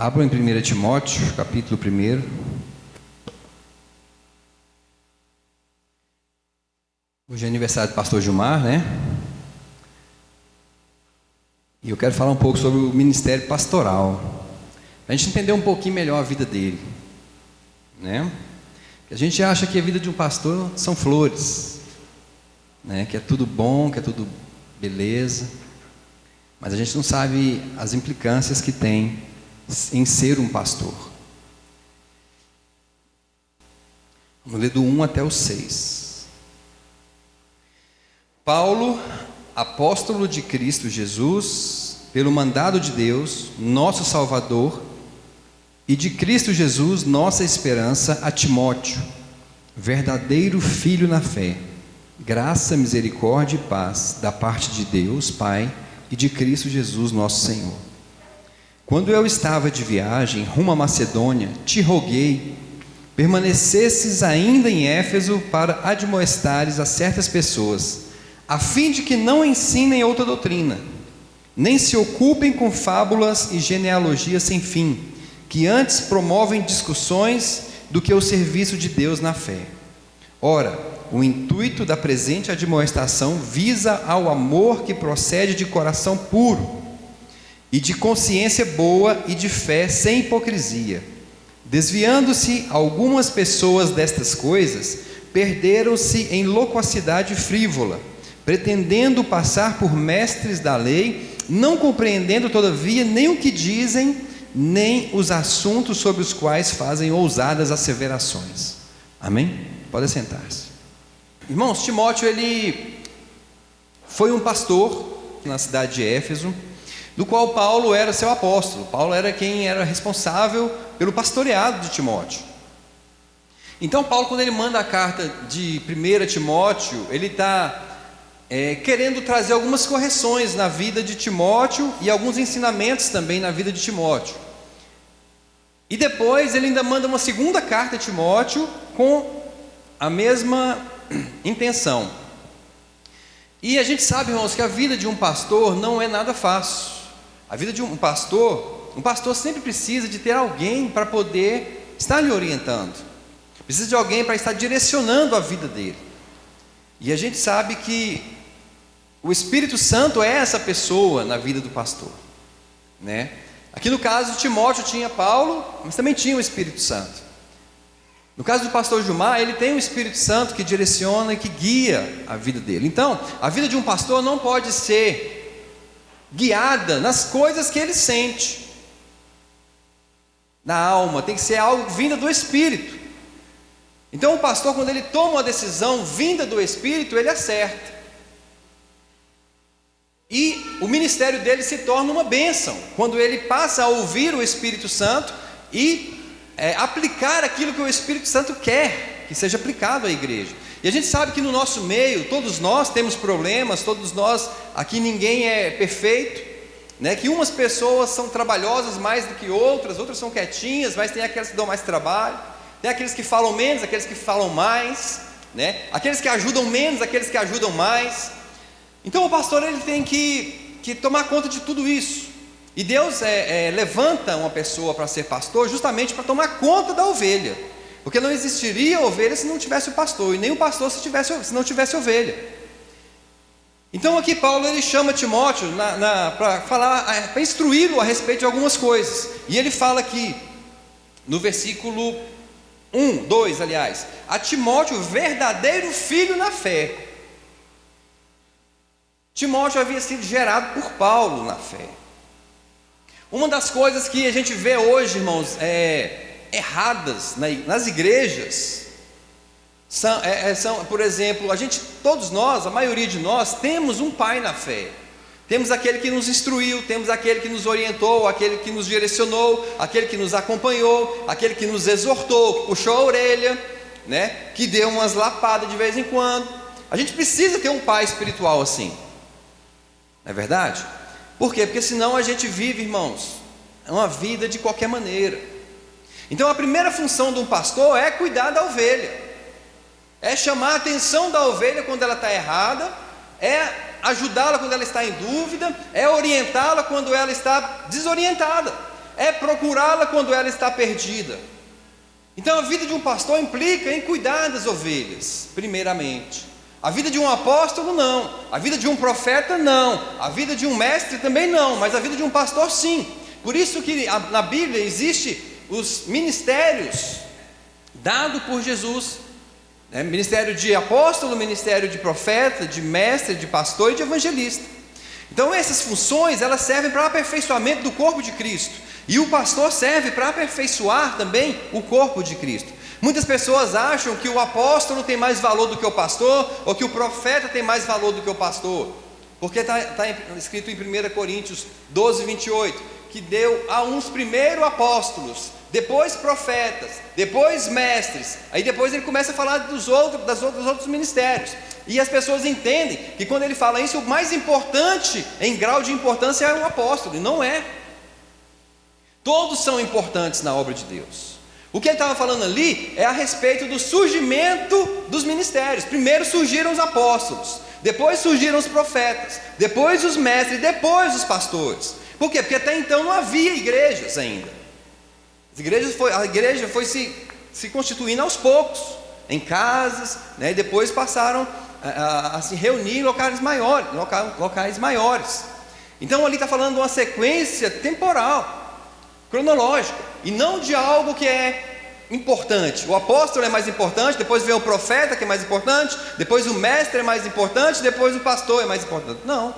Abram em 1 Timóteo, capítulo 1. Hoje é aniversário do pastor Gilmar, né? E eu quero falar um pouco sobre o ministério pastoral, para a gente entender um pouquinho melhor a vida dele, né? A gente acha que a vida de um pastor são flores, né? Que é tudo bom, que é tudo beleza, mas a gente não sabe as implicâncias que tem em ser um pastor. Vamos ler do 1 até o 6. Paulo, apóstolo de Cristo Jesus, pelo mandado de Deus, nosso Salvador, e de Cristo Jesus, nossa esperança, a Timóteo, verdadeiro filho na fé, graça, misericórdia e paz da parte de Deus, Pai, e de Cristo Jesus, nosso Senhor. Quando eu estava de viagem rumo à Macedônia, te roguei, permanecesses ainda em Éfeso para admoestares a certas pessoas, a fim de que não ensinem outra doutrina, nem se ocupem com fábulas e genealogias sem fim, que antes promovem discussões do que o serviço de Deus na fé. Ora, o intuito da presente admoestação visa ao amor que procede de coração puro, e de consciência boa e de fé sem hipocrisia. Desviando-se algumas pessoas destas coisas, perderam-se em loquacidade frívola, pretendendo passar por mestres da lei, não compreendendo todavia nem o que dizem, nem os assuntos sobre os quais fazem ousadas asseverações. Amém? Pode sentar-se. Irmãos, Timóteo, ele foi um pastor na cidade de Éfeso, do qual Paulo era seu apóstolo. Paulo era quem era responsável pelo pastoreado de Timóteo. Então Paulo, quando ele manda a carta de 1 Timóteo, ele está querendo trazer algumas correções na vida de Timóteo e alguns ensinamentos também na vida de Timóteo. E depois ele ainda manda uma segunda carta a Timóteo com a mesma intenção. E a gente sabe, irmãos, que a vida de um pastor não é nada fácil. A vida de um pastor sempre precisa de ter alguém para poder estar lhe orientando. Precisa de alguém para estar direcionando a vida dele. E a gente sabe que o Espírito Santo é essa pessoa na vida do pastor, né? Aqui no caso de Timóteo tinha Paulo, mas também tinha o Espírito Santo. No caso do pastor Gilmar, ele tem o Espírito Santo que direciona e que guia a vida dele. Então, a vida de um pastor não pode ser guiada nas coisas que ele sente, na alma, tem que ser algo vinda do Espírito. Então o pastor, quando ele toma uma decisão vinda do Espírito, ele acerta, e o ministério dele se torna uma bênção, quando ele passa a ouvir o Espírito Santo e aplicar aquilo que o Espírito Santo quer que seja aplicado à igreja. E a gente sabe que no nosso meio, todos nós temos problemas, todos nós, aqui ninguém é perfeito, né? Que umas pessoas são trabalhosas mais do que outras, outras são quietinhas, mas tem aquelas que dão mais trabalho, tem aqueles que falam menos, aqueles que falam mais, né? Aqueles que ajudam menos, aqueles que ajudam mais. Então o pastor, ele tem que tomar conta de tudo isso, e Deus levanta uma pessoa para ser pastor justamente para tomar conta da ovelha, porque não existiria ovelha se não tivesse o pastor, e nem o pastor se não tivesse ovelha. Então aqui Paulo, ele chama Timóteo para falar, para instruí-lo a respeito de algumas coisas, e ele fala aqui no versículo 2, aliás, a Timóteo, verdadeiro filho na fé. Timóteo havia sido gerado por Paulo na fé. Uma das coisas que a gente vê hoje, irmãos, erradas nas igrejas são, por exemplo, todos nós, a maioria de nós, temos um pai na fé. Temos aquele que nos instruiu, temos aquele que nos orientou, aquele que nos direcionou, aquele que nos acompanhou, aquele que nos exortou, que puxou a orelha, né? Que deu umas lapadas de vez em quando. A gente precisa ter um pai espiritual assim, não é verdade? Por quê? Porque senão a gente vive, irmãos, uma vida de qualquer maneira. Então a primeira função de um pastor é cuidar da ovelha, é chamar a atenção da ovelha quando ela está errada, é ajudá-la quando ela está em dúvida, é orientá-la quando ela está desorientada, é procurá-la quando ela está perdida. Então a vida de um pastor implica em cuidar das ovelhas, primeiramente. A vida de um apóstolo não, a vida de um profeta não, a vida de um mestre também não, mas a vida de um pastor sim. Por isso que na Bíblia existe os ministérios dados por Jesus, né? Ministério de apóstolo, ministério de profeta, de mestre, de pastor e de evangelista. Então essas funções, elas servem para o aperfeiçoamento do corpo de Cristo, e o pastor serve para aperfeiçoar também o corpo de Cristo. Muitas pessoas acham que o apóstolo tem mais valor do que o pastor, ou que o profeta tem mais valor do que o pastor, porque está escrito em 1 Coríntios 12, 28, que deu a uns primeiro apóstolos, depois profetas, depois mestres. Aí depois ele começa a falar dos outros ministérios, e as pessoas entendem que quando ele fala isso, o mais importante em grau de importância é o apóstolo, e não é. Todos são importantes na obra de Deus. O que ele estava falando ali é a respeito do surgimento dos ministérios. Primeiro surgiram os apóstolos, depois surgiram os profetas, depois os mestres, depois os pastores. Por quê? Porque até então não havia igrejas ainda. A igreja foi se constituindo aos poucos, em casas, né? E depois passaram a se reunir em locais maiores. Então ali está falando de uma sequência temporal, cronológica, e não de algo que é importante. O apóstolo é mais importante, depois vem o profeta, que é mais importante, depois o mestre é mais importante, depois o pastor é mais importante. Não.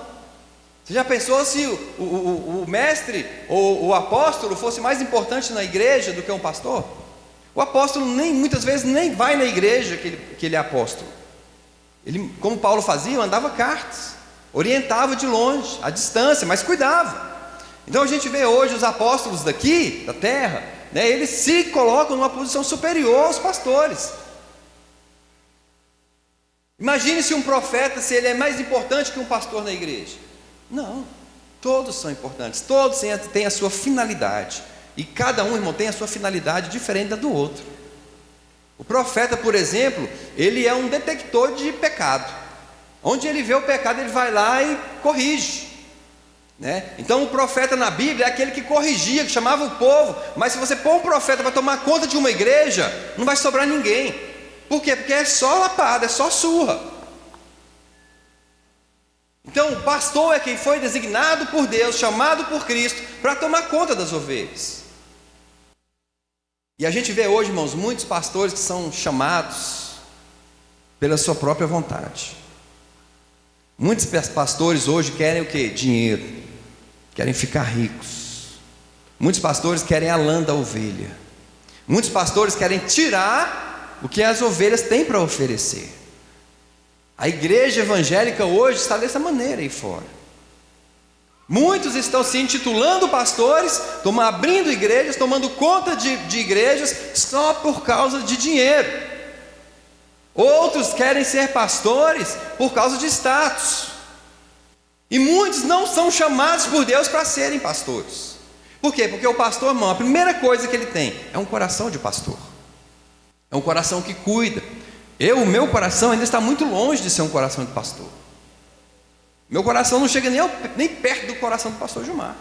Você já pensou se o mestre ou o apóstolo fosse mais importante na igreja do que um pastor? O apóstolo muitas vezes nem vai na igreja que ele é apóstolo. Ele, como Paulo fazia, mandava cartas, orientava de longe, à distância, mas cuidava. Então a gente vê hoje os apóstolos daqui, da terra, né, eles se colocam numa posição superior aos pastores. Imagine se um profeta, se ele é mais importante que um pastor na igreja. Não, todos são importantes, todos têm a sua finalidade, e cada um, irmão, tem a sua finalidade diferente da do outro. O profeta, por exemplo, ele é um detector de pecado. Onde ele vê o pecado, ele vai lá e corrige, né? Então o profeta na Bíblia é aquele que corrigia, que chamava o povo. Mas se você pôr um profeta para tomar conta de uma igreja, não vai sobrar ninguém. Por quê? Porque é só lapada, é só surra. Então o pastor é quem foi designado por Deus, chamado por Cristo, para tomar conta das ovelhas. E a gente vê hoje, irmãos, muitos pastores que são chamados pela sua própria vontade. Muitos pastores hoje querem o quê? Dinheiro, querem ficar ricos. Muitos pastores querem a lã da ovelha. Muitos pastores querem tirar o que as ovelhas têm para oferecer. A igreja evangélica hoje está dessa maneira aí fora. Muitos estão se intitulando pastores, estão abrindo igrejas, tomando conta de igrejas só por causa de dinheiro. Outros querem ser pastores por causa de status. E muitos não são chamados por Deus para serem pastores. Por quê? Porque o pastor, irmão, a primeira coisa que ele tem é um coração de pastor. É um coração que cuida. O meu coração ainda está muito longe de ser um coração de pastor. Meu coração não chega nem perto do coração do pastor Gilmar.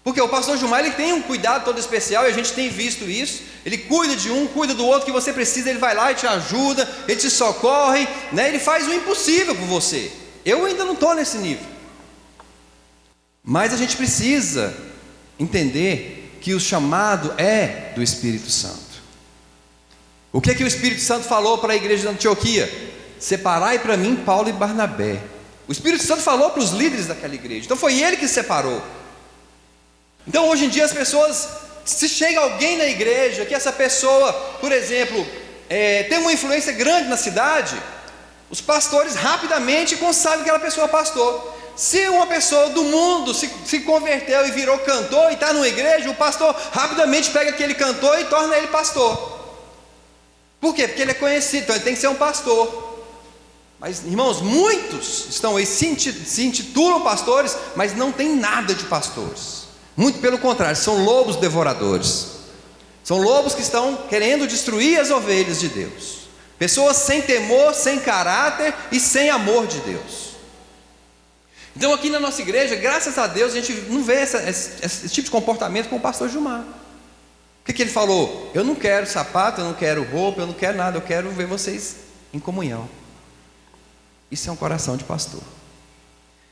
Porque o pastor Gilmar, ele tem um cuidado todo especial, e a gente tem visto isso. Ele cuida de um, cuida do outro, que você precisa, ele vai lá e te ajuda, ele te socorre, né? Ele faz o impossível por você. Eu ainda não estou nesse nível. Mas a gente precisa entender que o chamado é do Espírito Santo. O que o Espírito Santo falou para a igreja de Antioquia? Separai para mim Paulo e Barnabé. O Espírito Santo falou para os líderes daquela igreja. Então foi ele que separou. Então hoje em dia as pessoas, se chega alguém na igreja, que essa pessoa, por exemplo, tem uma influência grande na cidade, os pastores rapidamente sabem que aquela pessoa é pastor. Se uma pessoa do mundo se converteu e virou cantor e está numa igreja, o pastor rapidamente pega aquele cantor e torna ele pastor. Por quê? Porque ele é conhecido, então ele tem que ser um pastor. Mas, irmãos, muitos estão aí, se intitulam pastores, mas não tem nada de pastores. Muito pelo contrário, são lobos devoradores. São lobos que estão querendo destruir as ovelhas de Deus. Pessoas sem temor, sem caráter e sem amor de Deus. Então aqui na nossa igreja, graças a Deus, a gente não vê esse tipo de comportamento com o pastor Gilmar. O que ele falou? Eu não quero sapato, eu não quero roupa, eu não quero nada, eu quero ver vocês em comunhão. Isso é um coração de pastor.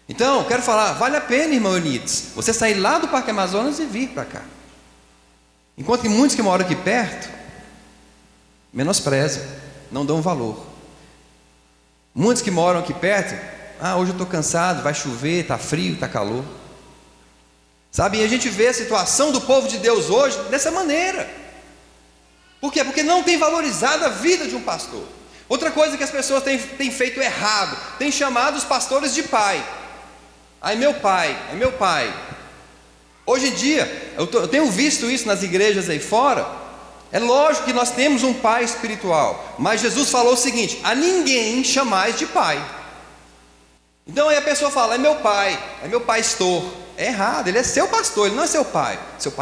Então, quero falar, vale a pena, irmão Eunides, você sair lá do Parque Amazonas e vir para cá. Enquanto que muitos que moram aqui perto menosprezam, não dão valor. Muitos que moram aqui perto, hoje eu estou cansado, vai chover, está frio, está calor. Sabe, e a gente vê a situação do povo de Deus hoje dessa maneira. Por quê? Porque não tem valorizado a vida de um pastor. Outra coisa que as pessoas têm feito errado, têm chamado os pastores de pai. Ai meu pai, é meu pai. Hoje em dia, eu tenho visto isso nas igrejas aí fora. É lógico que nós temos um pai espiritual, mas Jesus falou o seguinte: a ninguém chamais de pai. Então aí a pessoa fala, é meu pai pastor. É errado, ele é seu pastor, ele não é seu pai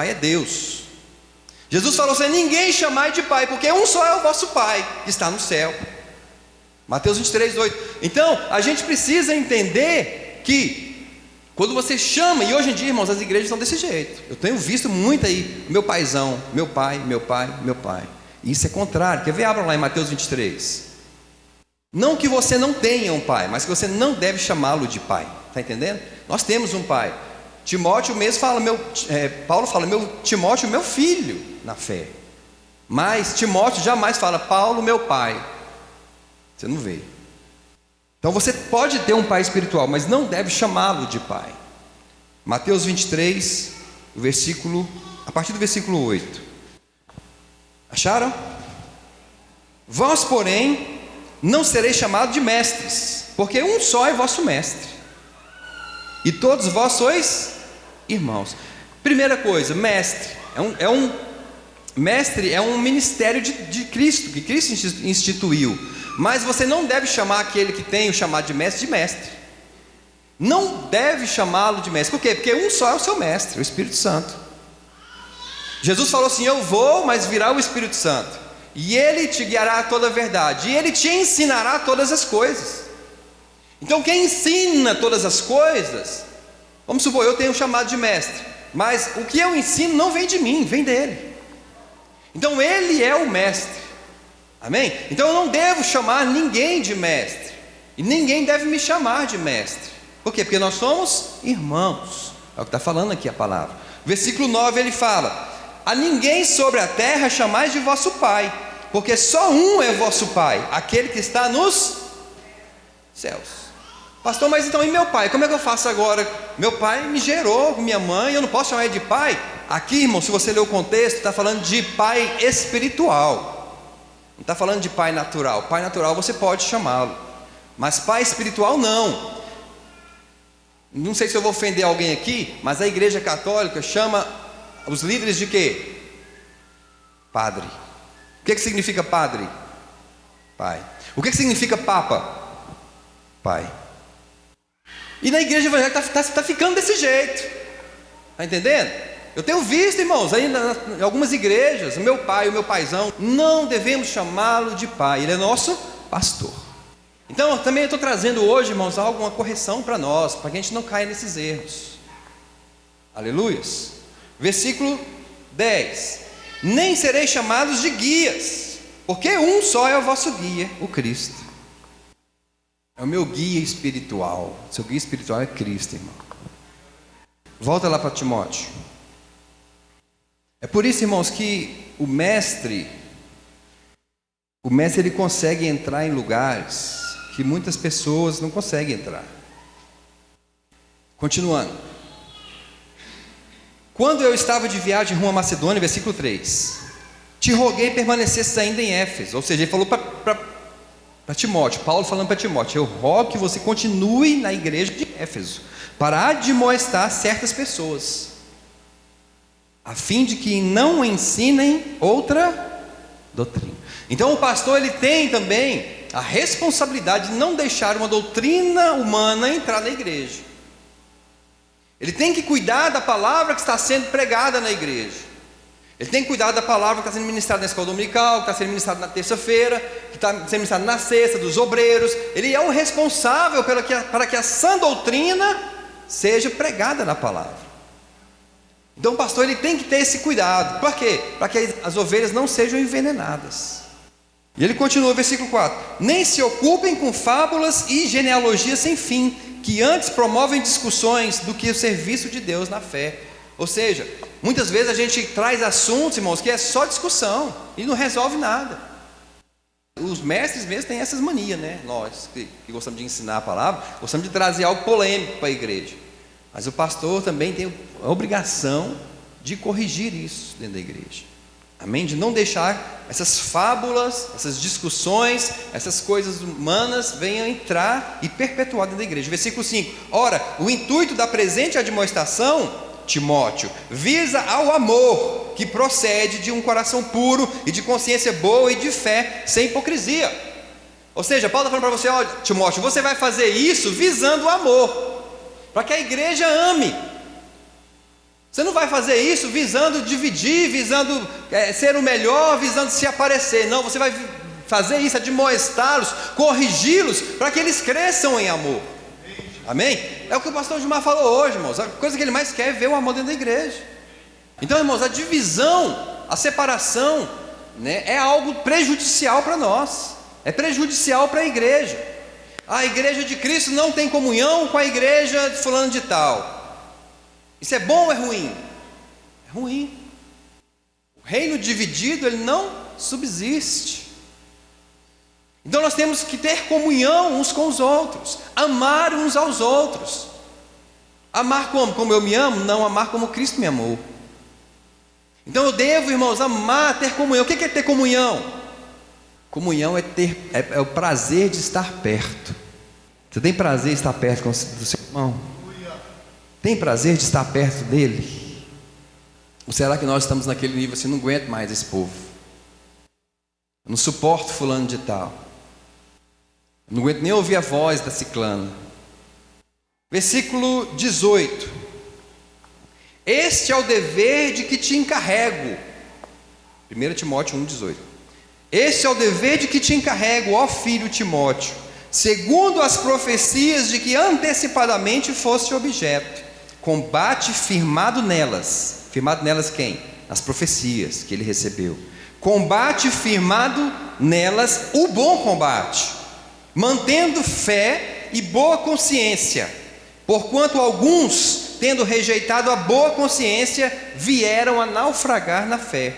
é Deus. Jesus falou assim: ninguém chamai de pai, porque um só é o vosso pai, que está no céu. Mateus 23, 8. Então, a gente precisa entender que quando você chama, e hoje em dia, irmãos, as igrejas estão desse jeito. Eu tenho visto muito aí, meu paizão, meu pai. E isso é contrário. Quer ver? Abra lá em Mateus 23. Não que você não tenha um pai, mas que você não deve chamá-lo de pai. Está entendendo? Nós temos um pai. Timóteo mesmo fala, Paulo fala, Timóteo, meu filho na fé. Mas Timóteo jamais fala, Paulo, meu pai. Você não vê. Então você pode ter um pai espiritual, mas não deve chamá-lo de pai. Mateus 23, a partir do versículo 8. Acharam? Vós, porém, não sereis chamados de mestres, porque um só é vosso mestre, e todos vós sois irmãos. Primeira coisa, mestre mestre é um ministério de Cristo, que Cristo instituiu. Mas você não deve chamar aquele que tem o chamado de mestre. Não deve chamá-lo de mestre. Por quê? Porque um só é o seu mestre, o Espírito Santo. Jesus falou assim: eu vou, mas virá o Espírito Santo, e ele te guiará a toda a verdade, e ele te ensinará todas as coisas. Então quem ensina todas as coisas, vamos supor, eu tenho um chamado de mestre, mas o que eu ensino não vem de mim, vem dele. Então ele é o mestre. Amém? Então eu não devo chamar ninguém de mestre, e ninguém deve me chamar de mestre. Por quê? Porque nós somos irmãos. É o que está falando aqui a palavra. Versículo 9 ele fala: a ninguém sobre a terra chamais de vosso pai, porque só um é vosso pai, aquele que está nos céus. Pastor, mas então e meu pai? Como é que eu faço agora? Meu pai me gerou, minha mãe, eu não posso chamar ele de pai? Aqui, irmão, se você ler o contexto, está falando de pai espiritual. Não está falando de pai natural. Pai natural você pode chamá-lo, mas pai espiritual não. Não sei se eu vou ofender alguém aqui, mas a igreja católica chama os líderes de quê? Padre. O que significa padre? Pai. O que significa papa? Pai. E na igreja evangélica está ficando desse jeito. Está entendendo? Eu tenho visto, irmãos, aí em algumas igrejas, o meu pai, o meu paizão, não devemos chamá-lo de pai, ele é nosso pastor. Então, também eu estou trazendo hoje, irmãos, alguma correção para nós, para que a gente não caia nesses erros. Aleluias. Versículo 10: nem sereis chamados de guias, porque um só é o vosso guia, o Cristo. É o meu guia espiritual. Seu guia espiritual é Cristo, irmão. Volta lá para Timóteo. É por isso, irmãos, que o mestre ele consegue entrar em lugares que muitas pessoas não conseguem entrar. Continuando. Quando eu estava de viagem rumo à Macedônia, versículo 3, te roguei permanecesses ainda em Éfeso. Ou seja, ele falou para Timóteo, Paulo falando para Timóteo: eu rogo que você continue na igreja de Éfeso, para admoestar certas pessoas, a fim de que não ensinem outra doutrina. Então o pastor ele tem também a responsabilidade de não deixar uma doutrina humana entrar na igreja. Ele tem que cuidar da palavra que está sendo pregada na igreja. Ele tem que cuidar da palavra que está sendo ministrada na escola dominical, que está sendo ministrada na terça-feira, que está sendo ministrada na sexta, dos obreiros. Ele é o responsável para que a sã doutrina seja pregada na palavra. Então o pastor ele tem que ter esse cuidado. Por quê? Para que as ovelhas não sejam envenenadas. E ele continua, versículo 4: nem se ocupem com fábulas e genealogias sem fim, que antes promovem discussões do que o serviço de Deus na fé. Ou seja, muitas vezes a gente traz assuntos, irmãos, que é só discussão e não resolve nada. Os mestres mesmo têm essas manias, né? Nós que gostamos de ensinar a palavra, gostamos de trazer algo polêmico para a igreja. Mas o pastor também tem a obrigação de corrigir isso dentro da igreja. Amém? De não deixar essas fábulas, essas discussões, essas coisas humanas venham entrar e perpetuar dentro da igreja. Versículo 5: ora, o intuito da presente admoestação, Timóteo, visa ao amor que procede de um coração puro e de consciência boa e de fé, sem hipocrisia. Ou seja, Paulo está falando para você: olha, Timóteo, você vai fazer isso visando o amor, para que a igreja ame. Você não vai fazer isso visando dividir, visando ser o melhor, visando se aparecer. Não, você vai fazer isso, admoestá-los, corrigi-los, para que eles cresçam em amor. Amém? É o que o pastor Gilmar falou hoje, irmãos. A coisa que ele mais quer é ver o amor dentro da igreja. Então, irmãos, a divisão, a separação, né, é algo prejudicial para nós. É prejudicial para a igreja. A igreja de Cristo não tem comunhão com a igreja de fulano de tal. Isso é bom ou é ruim? É ruim. O reino dividido, ele não subsiste. Então nós temos que ter comunhão uns com os outros, amar uns aos outros. Amar como? Como eu me amo? Não, amar como Cristo me amou. Então eu devo, irmãos, amar, ter comunhão. O que é ter comunhão? Comunhão é o prazer de estar perto. Você tem prazer de estar perto do seu irmão? Tem prazer de estar perto dele? Ou será que nós estamos naquele nível assim, não aguento mais esse povo? Eu não suporto fulano de tal. Eu não aguento nem ouvir a voz da ciclana. Versículo 18: este é o dever de que te encarrego. 1 Timóteo 1,18. Este é o dever de que te encarrego, ó filho Timóteo, segundo as profecias de que antecipadamente foste objeto. Combate firmado nelas. Firmado nelas quem? As profecias que ele recebeu. Combate firmado nelas o bom combate, mantendo fé e boa consciência, porquanto alguns, tendo rejeitado a boa consciência, vieram a naufragar na fé.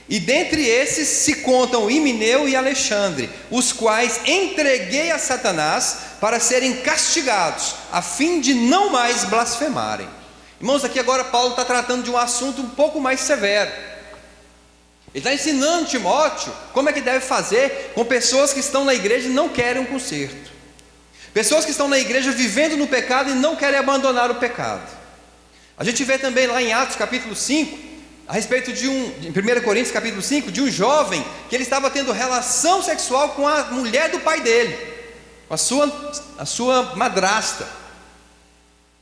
E dentre esses se contam Himeneu e Alexandre, os quais entreguei a Satanás para serem castigados, a fim de não mais blasfemarem. Irmãos, aqui agora Paulo está tratando de um assunto um pouco mais severo. Ele está ensinando Timóteo como é que deve fazer com pessoas que estão na igreja e não querem um conserto. Pessoas que estão na igreja vivendo no pecado e não querem abandonar o pecado. A gente vê também lá em Atos capítulo 5, a respeito em 1 Coríntios capítulo 5, de um jovem que ele estava tendo relação sexual com a mulher do pai dele, com a sua madrasta.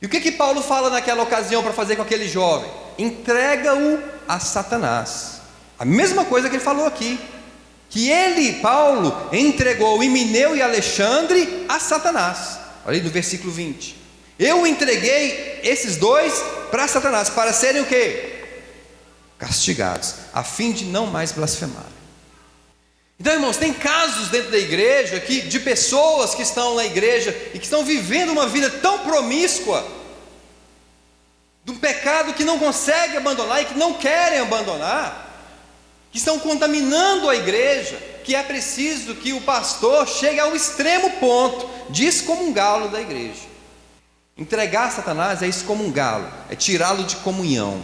E o que Paulo fala naquela ocasião para fazer com aquele jovem? Entrega-o a Satanás. A mesma coisa que ele falou aqui, que ele, Paulo, entregou Himeneu e Alexandre a Satanás. Olha aí no versículo 20. Eu entreguei esses dois para Satanás, para serem o quê? Castigados, a fim de não mais blasfemarem. Então, irmãos, tem casos dentro da igreja de pessoas que estão na igreja e que estão vivendo uma vida tão promíscua, de um pecado que não conseguem abandonar e que não querem abandonar, que estão contaminando a igreja, que é preciso que o pastor chegue ao extremo ponto de excomungá-lo da igreja. Entregar a Satanás é excomungá-lo, é tirá-lo de comunhão.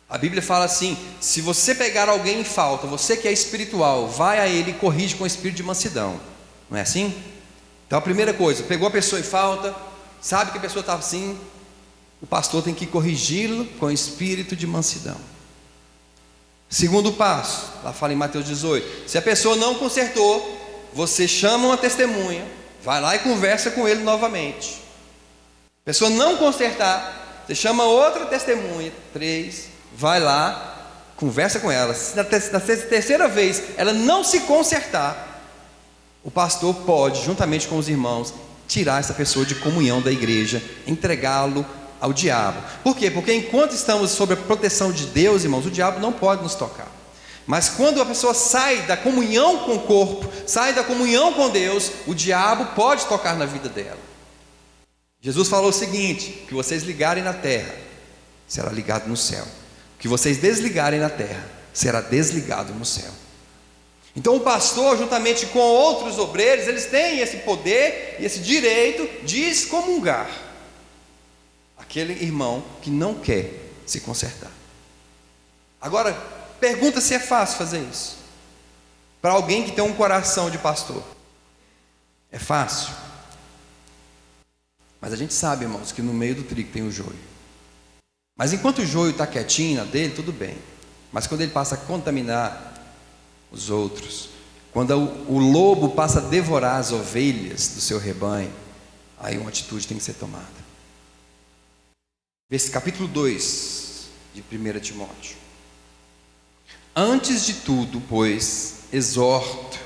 A Bíblia fala assim: se você pegar alguém em falta, você que é espiritual, vai a ele e corrige com espírito de mansidão. Não é assim? Então a primeira coisa, pegou a pessoa em falta, sabe que a pessoa está assim, o pastor tem que corrigi-lo com espírito de mansidão. Segundo passo, lá fala em Mateus 18, se a pessoa não consertou, você chama uma testemunha, vai lá e conversa com ele novamente. A pessoa não consertar, você chama outra testemunha, 3, vai lá conversa com ela. Se na terceira vez ela não se consertar, o pastor pode, juntamente com os irmãos, tirar essa pessoa de comunhão da igreja, entregá-lo ao diabo. Por quê? Porque enquanto estamos sob a proteção de Deus, irmãos, o diabo não pode nos tocar. Mas quando a pessoa sai da comunhão com o corpo, sai da comunhão com Deus, o diabo pode tocar na vida dela. Jesus falou o seguinte: o que vocês ligarem na terra, será ligado no céu. O que vocês desligarem na terra, será desligado no céu. Então o pastor, juntamente com outros obreiros, eles têm esse poder e esse direito de excomungar aquele irmão que não quer se consertar. Agora, pergunta se é fácil fazer isso para alguém que tem um coração de pastor. É fácil? Mas a gente sabe, irmãos, que no meio do trigo tem o joio. Mas enquanto o joio está quietinho na dele, tudo bem. Mas quando ele passa a contaminar os outros, quando o lobo passa a devorar as ovelhas do seu rebanho, aí uma atitude tem que ser tomada. Capítulo 2 de 1 Timóteo. Antes de tudo, pois, exorto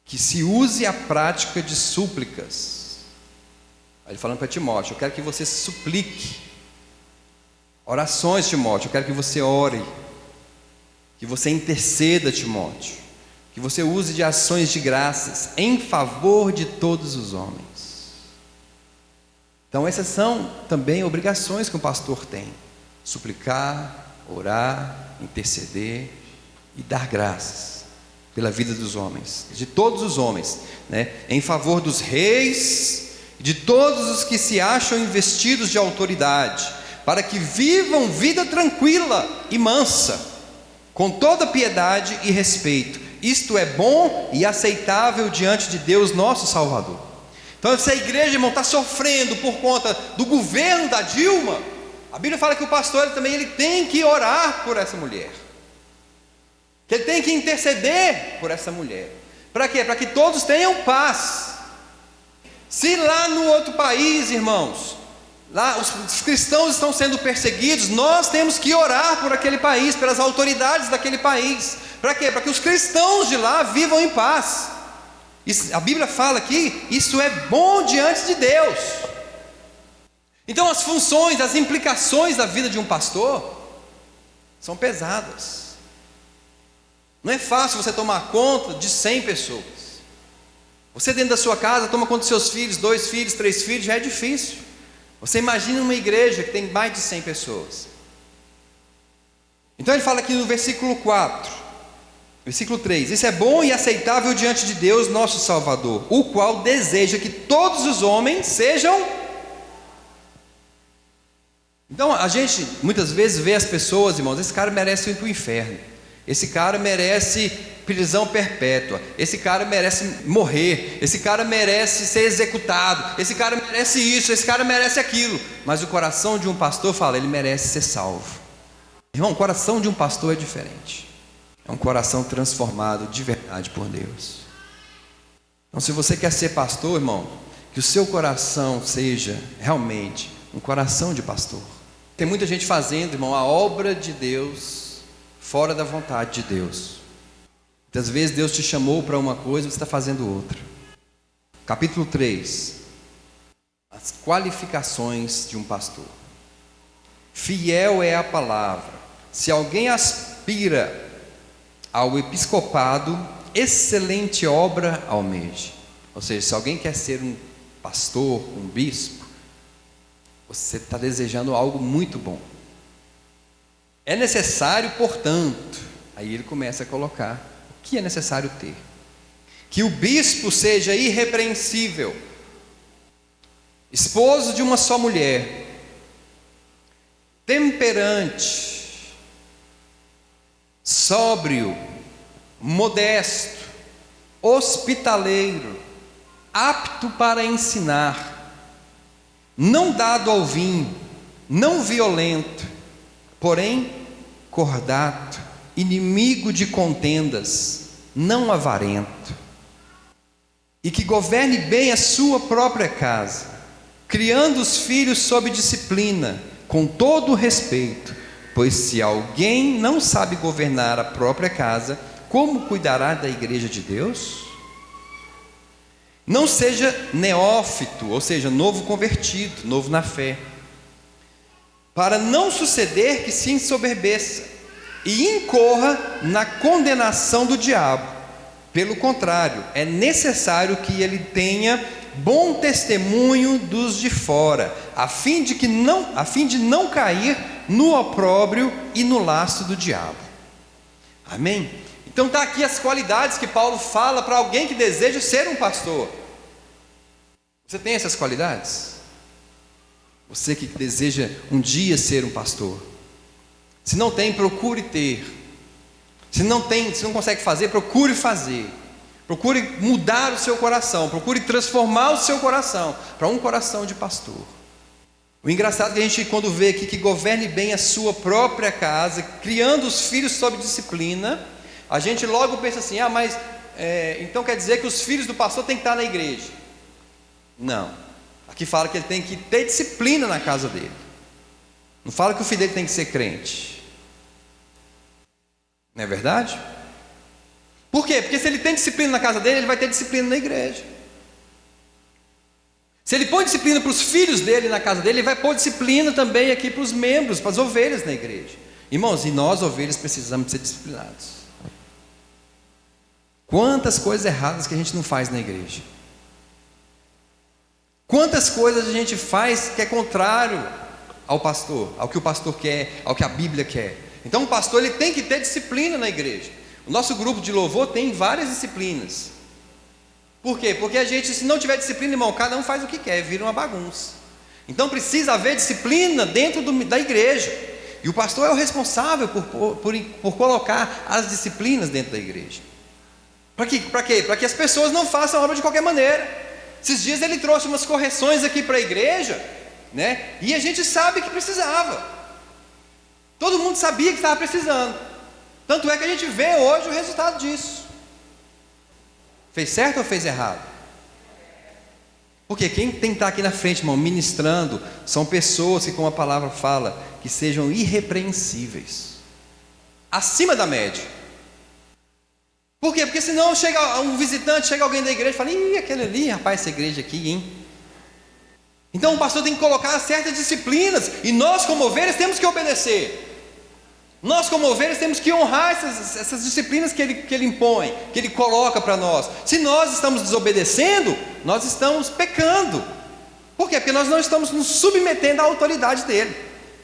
que se use a prática de súplicas. Aí ele falando para Timóteo: eu quero que você suplique. Orações, Timóteo, eu quero que você ore, que você interceda, Timóteo, que você use de ações de graças em favor de todos os homens. Então essas são também obrigações que o pastor tem: suplicar, orar, interceder e dar graças pela vida dos homens, de todos os homens, né? Em favor dos reis, de todos os que se acham investidos de autoridade, para que vivam vida tranquila e mansa, com toda piedade e respeito. Isto é bom e aceitável diante de Deus nosso Salvador. Então, se a igreja, irmão, está sofrendo por conta do governo da Dilma, a Bíblia fala que o pastor ele tem que orar por essa mulher, que ele tem que interceder por essa mulher. Para quê? Para que todos tenham paz. Se lá no outro país, irmãos, lá os cristãos estão sendo perseguidos, nós temos que orar por aquele país, pelas autoridades daquele país. Para quê? Para que os cristãos de lá vivam em paz. A Bíblia fala que isso é bom diante de Deus. Então as funções, as implicações da vida de um pastor são pesadas. Não é fácil você tomar conta de 100 pessoas. Você dentro da sua casa toma conta dos seus filhos, 2 filhos, 3 filhos, já é difícil. Você imagina uma igreja que tem mais de 100 pessoas. Então ele fala aqui no versículo 4, versículo 3: isso é bom e aceitável diante de Deus nosso Salvador, o qual deseja que todos os homens sejam... Então a gente muitas vezes vê as pessoas, irmãos: esse cara merece ir para o inferno, esse cara merece prisão perpétua, esse cara merece morrer, esse cara merece ser executado, esse cara merece isso, esse cara merece aquilo. Mas o coração de um pastor fala: ele merece ser salvo. Irmão, o coração de um pastor é diferente. É um coração transformado de verdade por Deus. Então, se você quer ser pastor, irmão, que o seu coração seja realmente um coração de pastor. Tem muita gente fazendo, irmão, a obra de Deus fora da vontade de Deus. Muitas vezes Deus te chamou para uma coisa e você está fazendo outra. Capítulo 3: as qualificações de um pastor. Fiel é a palavra. Se alguém aspira ao episcopado, excelente obra almeje. Ou seja, se alguém quer ser um pastor, um bispo, você está desejando algo muito bom. É necessário, portanto, aí ele começa a colocar o que é necessário ter: que o bispo seja irrepreensível, esposo de uma só mulher, temperante, sóbrio, modesto, hospitaleiro, apto para ensinar, não dado ao vinho, não violento, porém cordato, inimigo de contendas, não avarento, e que governe bem a sua própria casa, criando os filhos sob disciplina, com todo o respeito, Pois se alguém não sabe governar a própria casa, como cuidará da igreja de Deus? Não seja neófito, ou seja, novo convertido, novo na fé, para não suceder que se ensoberbeça e incorra na condenação do diabo. Pelo contrário, é necessário que ele tenha bom testemunho dos de fora, a fim de não cair no opróbrio e no laço do diabo. Amém? Então está aqui as qualidades que Paulo fala para alguém que deseja ser um pastor. Você tem essas qualidades? Você que deseja um dia ser um pastor. Se não tem, procure ter. Se não consegue fazer, procure fazer. Procure mudar o seu coração, procure transformar o seu coração para um coração de pastor. O engraçado é que a gente, quando vê aqui que governe bem a sua própria casa, criando os filhos sob disciplina, a gente logo pensa assim, então quer dizer que os filhos do pastor têm que estar na igreja. Não, aqui fala que ele tem que ter disciplina na casa dele. Não fala que o filho dele tem que ser crente. Não é verdade? Por quê? Porque se ele tem disciplina na casa dele, ele vai ter disciplina na igreja. Se ele põe disciplina para os filhos dele na casa dele, ele vai pôr disciplina também aqui para os membros, para as ovelhas na igreja. Irmãos, e nós ovelhas precisamos ser disciplinados. Quantas coisas erradas que a gente não faz na igreja. Quantas coisas a gente faz que é contrário ao pastor, ao que o pastor quer, ao que a Bíblia quer. Então o pastor ele tem que ter disciplina na igreja. O nosso grupo de louvor tem várias disciplinas. Por quê? Porque a gente, se não tiver disciplina, irmão, cada um faz o que quer, vira uma bagunça. Então precisa haver disciplina dentro da igreja. E o pastor é o responsável por colocar as disciplinas dentro da igreja. Para quê? Para que as pessoas não façam a obra de qualquer maneira. Esses dias ele trouxe umas correções aqui para a igreja, né? E a gente sabe que precisava. Todo mundo sabia que estava precisando. Tanto é que a gente vê hoje o resultado disso. Fez certo ou fez errado? Porque quem tem que estar aqui na frente, irmão, ministrando, são pessoas que, como a palavra fala, que sejam irrepreensíveis, acima da média. Por quê? Porque senão chega um visitante, chega alguém da igreja e fala, aquele ali, rapaz, essa igreja aqui, hein? Então o pastor tem que colocar certas disciplinas, e nós como ovelhas temos que obedecer. Nós como ovelhas temos que honrar essas disciplinas que ele impõe, que ele coloca para nós. Se nós estamos desobedecendo, nós estamos pecando. Por quê? Porque nós não estamos nos submetendo à autoridade dele,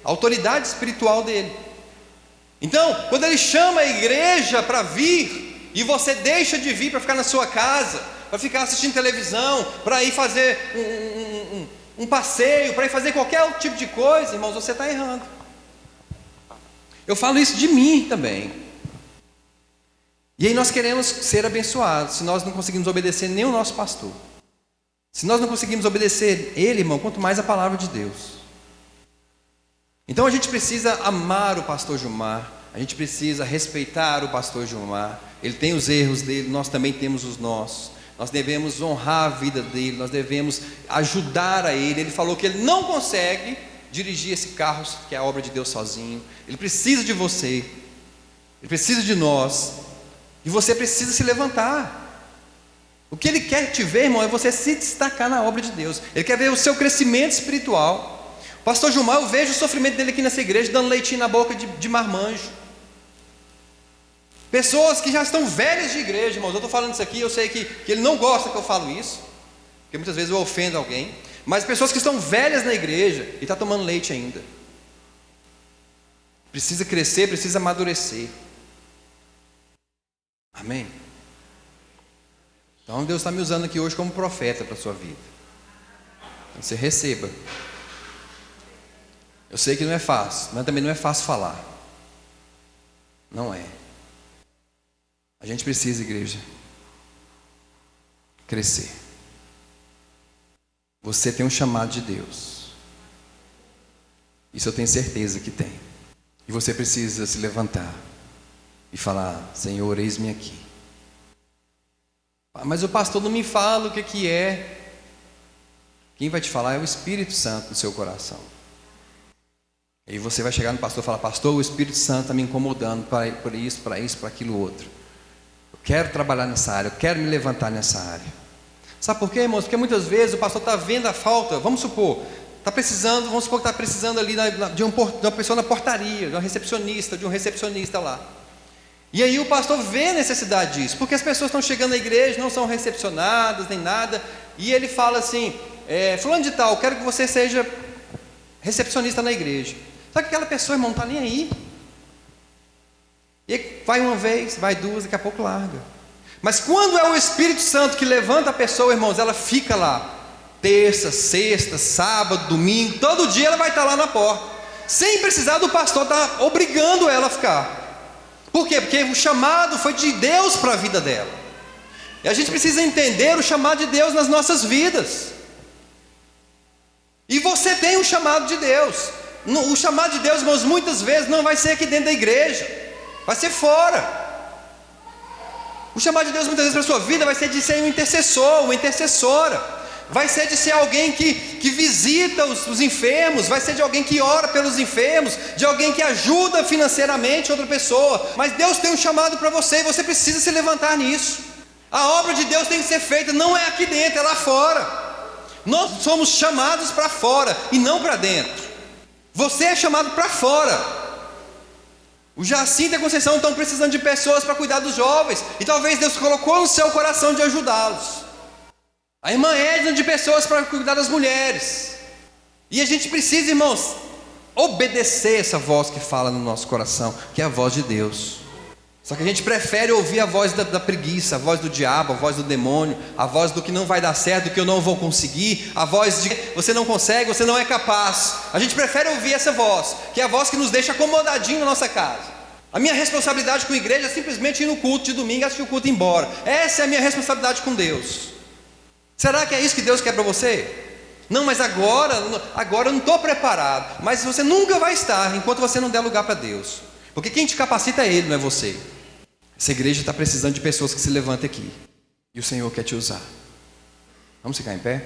à autoridade espiritual dele. Então, quando ele chama a igreja para vir, e você deixa de vir para ficar na sua casa, para ficar assistindo televisão, para ir fazer um passeio, para ir fazer qualquer tipo de coisa, irmãos, você está errando. Eu falo isso de mim também. E aí nós queremos ser abençoados, se nós não conseguimos obedecer nem o nosso pastor. Se nós não conseguimos obedecer ele, irmão, quanto mais a palavra de Deus. Então a gente precisa amar o pastor Gilmar, a gente precisa respeitar o pastor Gilmar. Ele tem os erros dele, nós também temos os nossos. Nós devemos honrar a vida dele, nós devemos ajudar a ele. Ele falou que ele não consegue dirigir esse carro, que é a obra de Deus, sozinho. Ele precisa de você, ele precisa de nós, e você precisa se levantar. O que ele quer te ver, irmão, é você se destacar na obra de Deus. Ele quer ver o seu crescimento espiritual. O pastor Gilmar, eu vejo o sofrimento dele aqui nessa igreja, dando leitinho na boca de marmanjo. Pessoas que já estão velhas de igreja, irmãos. Eu estou falando isso aqui, eu sei que ele não gosta que eu falo isso, porque muitas vezes eu ofendo alguém. Mas pessoas que estão velhas na igreja e estão tomando leite ainda. Precisa crescer, precisa amadurecer. Amém? Então Deus está me usando aqui hoje como profeta para a sua vida. Então você receba. Eu sei que não é fácil, mas também não é fácil falar. Não é. A gente precisa, igreja, crescer. Você tem um chamado de Deus. Isso eu tenho certeza que tem. E você precisa se levantar e falar: Senhor, eis-me aqui. Mas o pastor não me fala o que é. Quem vai te falar é o Espírito Santo no seu coração. E você vai chegar no pastor e falar: pastor, o Espírito Santo está me incomodando por isso, para aquilo outro. Eu quero trabalhar nessa área, eu quero me levantar nessa área. Sabe por quê, irmãos? Porque muitas vezes o pastor está vendo a falta, vamos supor que está precisando ali de uma pessoa na portaria, de uma recepcionista, de um recepcionista lá. E aí o pastor vê a necessidade disso, porque as pessoas estão chegando na igreja, não são recepcionadas, nem nada, e ele fala assim: fulano de tal, quero que você seja recepcionista na igreja. Só que aquela pessoa, irmão, não está nem aí. E vai uma vez, vai duas, daqui a pouco larga. Mas quando é o Espírito Santo que levanta a pessoa, irmãos, ela fica lá, terça, sexta, sábado, domingo, todo dia ela vai estar lá na porta, sem precisar do pastor estar obrigando ela a ficar. Por quê? Porque o chamado foi de Deus para a vida dela. E a gente precisa entender o chamado de Deus nas nossas vidas. E você tem um chamado de Deus. O chamado de Deus, irmãos, muitas vezes não vai ser aqui dentro da igreja, vai ser fora. O chamado de Deus muitas vezes para a sua vida vai ser de ser um intercessor, uma intercessora. Vai ser de ser alguém que visita os enfermos, vai ser de alguém que ora pelos enfermos, de alguém que ajuda financeiramente outra pessoa. Mas Deus tem um chamado para você e você precisa se levantar nisso. A obra de Deus tem que ser feita, não é aqui dentro, é lá fora. Nós somos chamados para fora e não para dentro. Você é chamado para fora. O Jacinto e a Conceição estão precisando de pessoas para cuidar dos jovens, e talvez Deus colocou no seu coração de ajudá-los. A irmã Edna de pessoas para cuidar das mulheres. E a gente precisa, irmãos, obedecer essa voz que fala no nosso coração, que é a voz de Deus. Só que a gente prefere ouvir a voz da preguiça, a voz do diabo, a voz do demônio, a voz do que não vai dar certo, do que eu não vou conseguir, a voz de você não consegue, você não é capaz. A gente prefere ouvir essa voz, que é a voz que nos deixa acomodadinho na nossa casa. A minha responsabilidade com a igreja é simplesmente ir no culto de domingo e assistir o culto e ir embora. Essa é a minha responsabilidade com Deus. Será que é isso que Deus quer para você? Não, mas agora eu não estou preparado. Mas você nunca vai estar enquanto você não der lugar para Deus. Porque quem te capacita é Ele, não é você. Essa igreja está precisando de pessoas que se levantem aqui. E o Senhor quer te usar. Vamos ficar em pé?